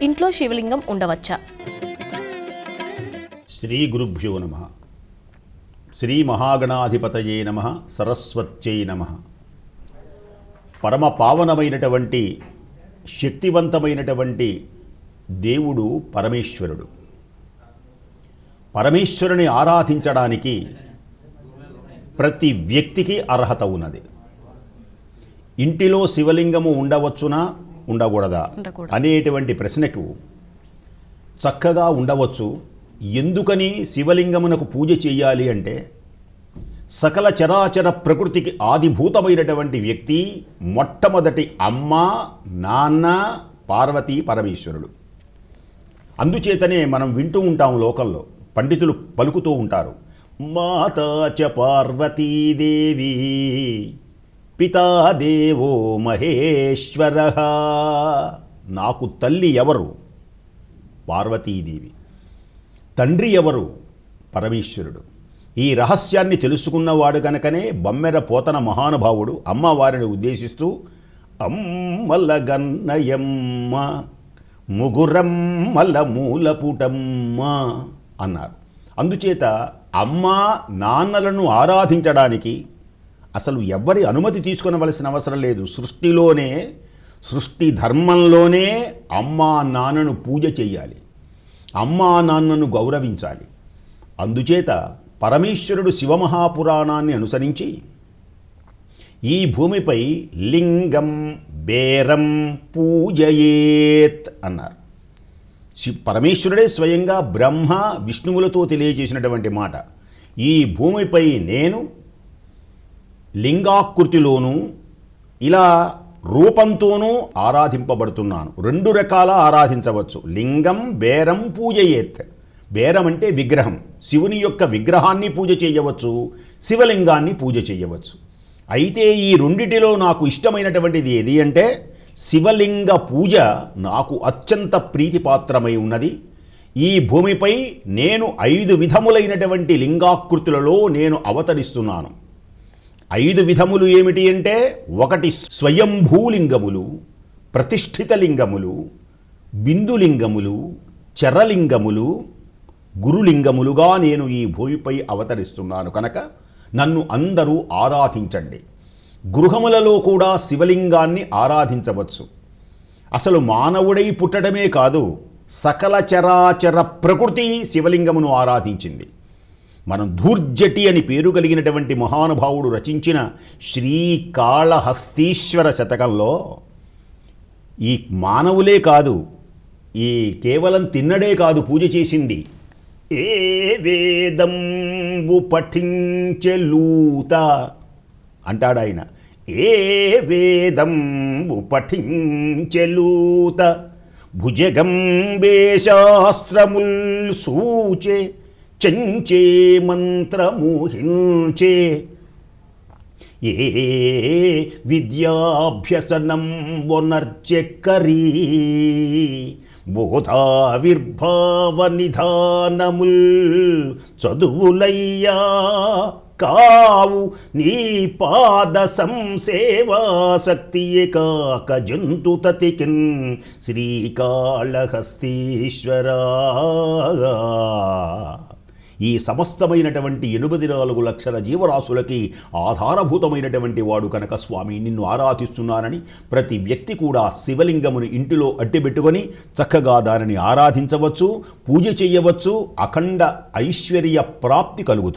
ఇంట్లో శివలింగం ఉండవచ్చా? శ్రీ గురుభ్యో నమః. శ్రీ మహాగణాధిపతయే నమః. సరస్వత్యై నమః. పరమ పావనమైనటువంటి శక్తివంతమైనటువంటి దేవుడు పరమేశ్వరుడు. పరమేశ్వరుని ఆరాధించడానికి ప్రతి వ్యక్తికి అర్హత ఉన్నది. ఇంటిలో శివలింగము ఉండవచ్చునా ఉండకూడదా అనేటువంటి ప్రశ్నకు చక్కగా ఉండవచ్చు. ఎందుకని శివలింగమునకు పూజ చేయాలి అంటే, సకల చరాచర ప్రకృతికి ఆదిభూతమైనటువంటి వ్యక్తి మొట్టమొదటి అమ్మ, నాన్న, పార్వతీ పరమేశ్వరుడు. అందుచేతనే మనం వింటూ ఉంటాం, లోకంలో పండితులు పలుకుతూ ఉంటారు, మాతా చ పార్వతీదేవి పితా దేవో మహేశ్వరః. నాకు తల్లి ఎవరు? పార్వతీదేవి. తండ్రి ఎవరు? పరమేశ్వరుడు. ఈ రహస్యాన్ని తెలుసుకున్నవాడు కనుకనే బమ్మెర పోతన మహానుభావుడు అమ్మవారిని ఉద్దేశిస్తూ అమ్మలగన్నయమ్మ ముగురమ్మల మూలపుటమ్మ అన్నారు. అందుచేత అమ్మ నాన్నలను ఆరాధించడానికి అసలు ఎవ్వరి అనుమతి తీసుకొనవలసిన అవసరం లేదు. సృష్టి ధర్మంలోనే అమ్మా నాన్నను పూజ చెయ్యాలి, అమ్మా నాన్నను గౌరవించాలి. అందుచేత పరమేశ్వరుడు శివమహాపురాణాన్ని అనుసరించి ఈ భూమిపై లింగం బేరం పూజయేత్ అన్నారు. పరమేశ్వరుడే స్వయంగా బ్రహ్మ విష్ణువులతో తెలియజేసినటువంటి మాట. ఈ భూమిపై నేను లింగాకృతిలోనూ ఇలా రూపంతోనూ ఆరాధింపబడుతున్నాను. రెండు రకాల ఆరాధించవచ్చు. లింగం బేరం పూజయేత్. బేరం అంటే విగ్రహం. శివుని యొక్క విగ్రహాన్ని పూజ చేయవచ్చు, శివలింగాన్ని పూజ చేయవచ్చు. అయితే ఈ రెండిటిలో నాకు ఇష్టమైనటువంటిది ఏది అంటే, శివలింగ పూజ నాకు అత్యంత ప్రీతిపాత్రమై ఉన్నది. ఈ భూమిపై నేను 5 విధములైనటువంటి లింగాకృతులలో నేను అవతరిస్తున్నాను. 5 విధములు ఏమిటి అంటే, 1 స్వయంభూలింగములు, ప్రతిష్ఠిత లింగములు, బిందులింగములు, చరలింగములు, గురులింగములుగా నేను ఈ భూమిపై అవతరిస్తున్నాను కనుక నన్ను అందరూ ఆరాధించండి. గృహములలో కూడా శివలింగాన్ని ఆరాధించవచ్చు. అసలు మానవుడై పుట్టడమే కాదు, సకల చరాచర ప్రకృతి శివలింగమును ఆరాధించింది. మనం ధూర్జటి అని పేరు కలిగినటువంటి మహానుభావుడు రచించిన శ్రీకాళహస్తీశ్వర శతకంలో ఈ మానవులే కాదు, ఈ కేవలం తిన్నడే కాదు పూజ చేసింది. ఏ వేదంబు పఠించెలూత అంటాడు ఆయన. ఏ వేదంబు పఠించెలూత భుజగంబే శాస్త్రముల్ సూచే చంచే మంత్రమోహించే ఏ విద్యాభ్యసనం వనర్చెక్కరీ బోధావిర్భావ నిధానముల్ చదువులయ్యా కావు నీ పాద సంసేవాసక్తియే కాక జంతుతతికిన్ శ్రీకాళహస్తీశ్వరా. ఈ సమస్తమైనటువంటి 84 లక్షల జీవరాశులకి ఆధారభూతమైనటువంటి వాడు కనుక స్వామి నిన్ను ఆరాధిస్తున్నానని ప్రతి వ్యక్తి కూడా శివలింగమును ఇంటిలో అట్టిపెట్టుకొని చక్కగా దానిని ఆరాధించవచ్చు, పూజ చేయవచ్చు. అఖండ ఐశ్వర్య ప్రాప్తి కలుగుతుంది.